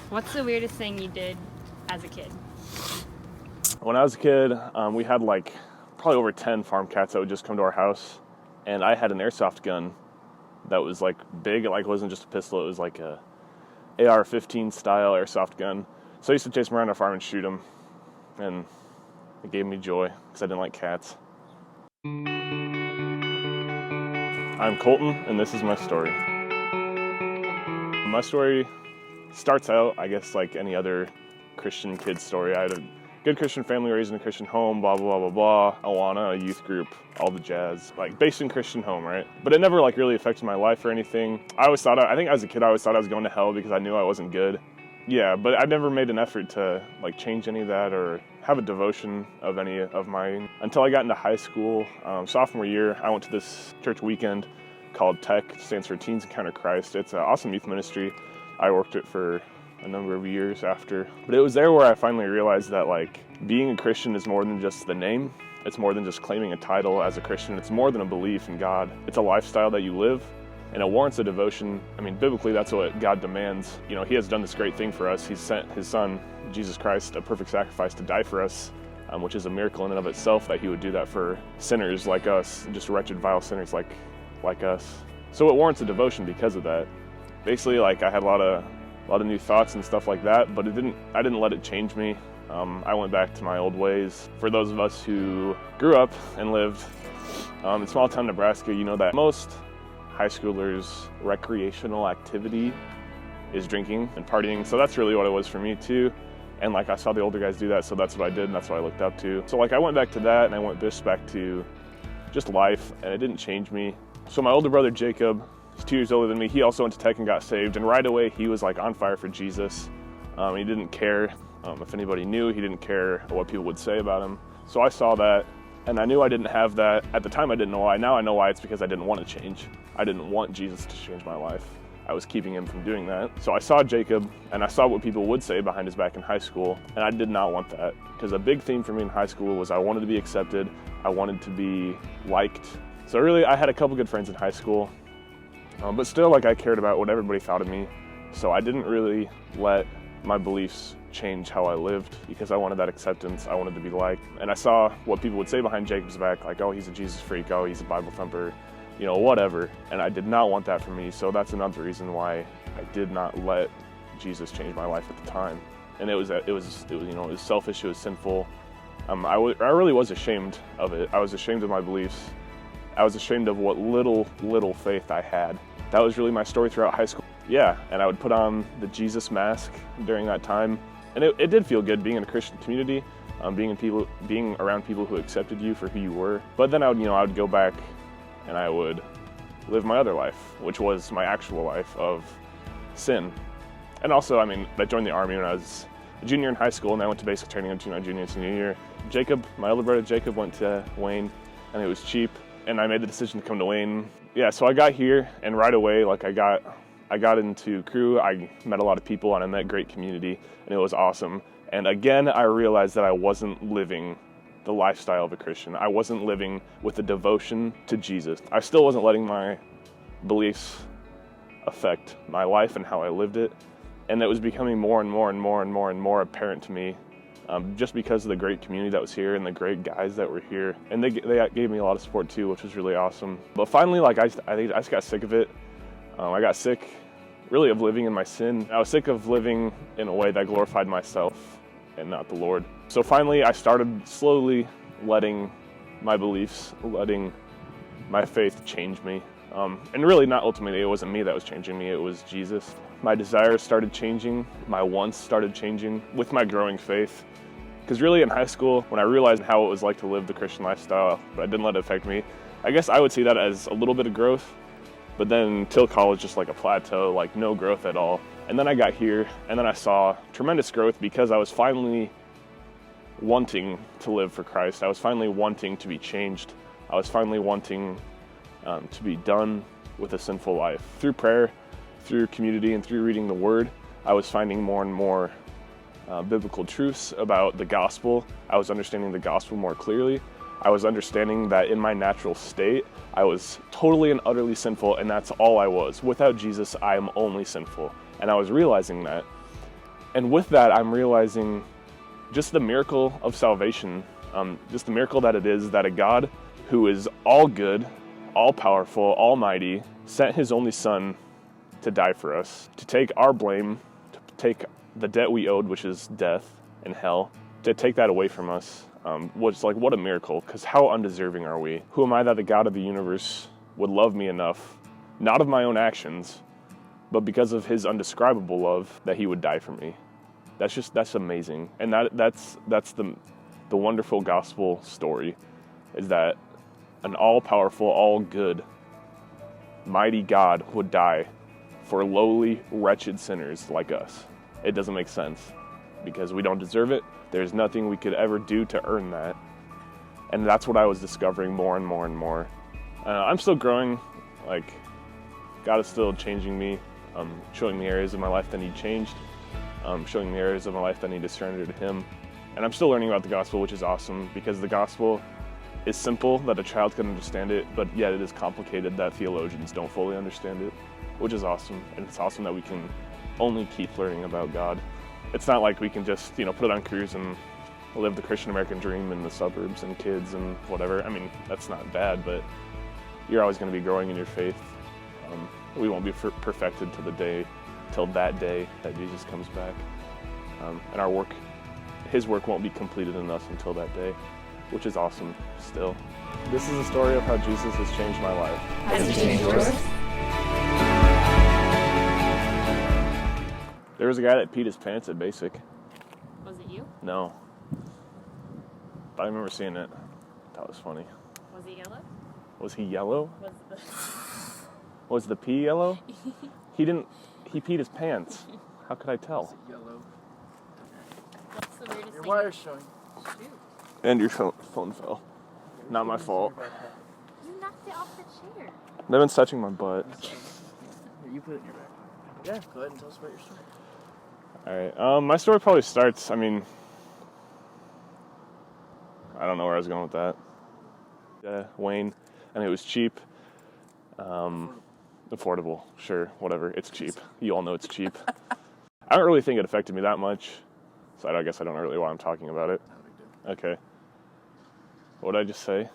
What's the weirdest thing you did as a kid? When I was a kid, we had like probably over 10 farm cats that would just come to our house, and I had an airsoft gun that was like big. Like, it wasn't just a pistol, it was like a AR-15 style airsoft gun. So I used to chase them around our farm and shoot them, and it gave me joy because I didn't like cats. I'm Colton, and this is my story. My story starts out, I guess, like any other Christian kid story. I had a good Christian family, raised in a Christian home, blah, blah, blah, blah, blah. Awana, a youth group, all the jazz. Like, based in Christian home, right? But it never, like, really affected my life or anything. I think as a kid, I always thought I was going to hell because I knew I wasn't good. Yeah, but I never made an effort to, like, change any of that or have a devotion of any of mine. Until I got into high school, sophomore year, I went to this church weekend called TECH, stands for Teens Encounter Christ. It's an awesome youth ministry. I worked it for a number of years after. But it was there where I finally realized that, like, being a Christian is more than just the name. It's more than just claiming a title as a Christian. It's more than a belief in God. It's a lifestyle that you live, and it warrants a devotion. I mean, biblically, that's what God demands. You know, He has done this great thing for us. He's sent His Son, Jesus Christ, a perfect sacrifice to die for us, which is a miracle in and of itself that He would do that for sinners like us, just wretched, vile sinners like us. So it warrants a devotion because of that. Basically, like, I had a lot of new thoughts and stuff like that, but I didn't let it change me. I went back to my old ways. For those of us who grew up and lived in small town Nebraska, you know that most high schoolers' recreational activity is drinking and partying. So that's really what it was for me too. And like, I saw the older guys do that, so that's what I did and that's what I looked up to. So like, I went back to that, and I went just back to just life, and it didn't change me. So my older brother Jacob, he's 2 years older than me, he also went to TECH and got saved, and right away he was like on fire for Jesus. He didn't care if anybody knew. He didn't care what people would say about him. So I saw that, and I knew I didn't have that. At the time I didn't know why. Now I know why. It's because I didn't want to change. I didn't want Jesus to change my life. I was keeping him from doing that. So I saw Jacob, and I saw what people would say behind his back in high school, and I did not want that. Because a big theme for me in high school was I wanted to be accepted. I wanted to be liked. So really, I had a couple good friends in high school, but still, like, I cared about what everybody thought of me. So I didn't really let my beliefs change how I lived because I wanted that acceptance. I wanted to be liked. And I saw what people would say behind Jacob's back, like, oh, he's a Jesus freak, oh, he's a Bible thumper, you know, whatever. And I did not want that for me. So that's another reason why I did not let Jesus change my life at the time. And it was selfish, it was sinful. I really was ashamed of it. I was ashamed of my beliefs. I was ashamed of what little faith I had. That was really my story throughout high school. Yeah, and I would put on the Jesus mask during that time. And it did feel good being in a Christian community, being around people who accepted you for who you were. But then I would go back and I would live my other life, which was my actual life of sin. And also, I mean, I joined the Army when I was a junior in high school, and I went to basic training into my junior and senior year. Jacob, my older brother Jacob, went to Wayne, and it was cheap. And I made the decision to come to Wayne. Yeah, so I got here, and right away, like, I got into crew. I met a lot of people, and I met great community, and it was awesome. And again, I realized that I wasn't living the lifestyle of a Christian. I wasn't living with the devotion to Jesus. I still wasn't letting my beliefs affect my life and how I lived it. And it was becoming more and more apparent to me, just because of the great community that was here and the great guys that were here. And they gave me a lot of support too, which was really awesome. But finally, like, I just got sick of it. I got sick, really, of living in my sin. I was sick of living in a way that glorified myself and not the Lord. So finally, I started slowly letting my beliefs, letting my faith change me. And really, not ultimately, it wasn't me that was changing me, it was Jesus. My desires started changing, my wants started changing with my growing faith. Because really, in high school, when I realized how it was like to live the Christian lifestyle, but I didn't let it affect me, I guess I would see that as a little bit of growth. But then till college, just like a plateau, like no growth at all. And then I got here, and then I saw tremendous growth because I was finally wanting to live for Christ. I was finally wanting to be changed. I was finally wanting to be done with a sinful life. Through prayer, through community, and through reading the Word, I was finding more and more biblical truths about the gospel. I was understanding the gospel more clearly. I was understanding that in my natural state, I was totally and utterly sinful, and that's all I was. Without Jesus, I am only sinful. And I was realizing that. And with that, I'm realizing just the miracle of salvation, just the miracle that it is that a God who is all good, all powerful, almighty, sent his only son to die for us, to take our blame, to take the debt we owed, which is death and hell, to take that away from us. Was like, what a miracle, because how undeserving are we? Who am I that the God of the universe would love me enough, not of my own actions, but because of his undescribable love, that he would die for me? That's amazing. And that's the wonderful gospel story, is that an all-powerful, all-good, mighty God would die for lowly, wretched sinners like us. It doesn't make sense, because we don't deserve it. There's nothing we could ever do to earn that. And that's what I was discovering more and more and more. I'm still growing. Like, God is still changing me, showing me areas of my life that need changed, showing me areas of my life that need to surrender to him. And I'm still learning about the gospel, which is awesome, because the gospel is simple, that a child can understand it, but yet it is complicated that theologians don't fully understand it, which is awesome. And it's awesome that we can only keep learning about God. It's not like we can just, put it on cruise and live the Christian American dream in the suburbs and kids and whatever. I mean, that's not bad, but you're always going to be growing in your faith. We won't be perfected till that day that Jesus comes back. And his work won't be completed in us until that day, which is awesome still. This is a story of how Jesus has changed my life. Has he changed yours? There was a guy that peed his pants at Basic. Was it you? No. But I remember seeing it. That was funny. Was he yellow? Was he yellow? Was Was the pee yellow? He peed his pants. How could I tell? Yellow. What's the weirdest Your thing? wire's showing. Shoot. And your phone fell. Not my fault. You knocked it off the chair. They've been touching my butt. Here, you put it in your bag. Yeah, go ahead and tell us about your story. All right. My story probably starts, I don't know where I was going with that. Wayne, and it was cheap. Affordable, sure, whatever. It's cheap. You all know it's cheap. I don't really think it affected me that much, so I guess I don't know really why I'm talking about it. Not a big deal. Okay. What did I just say?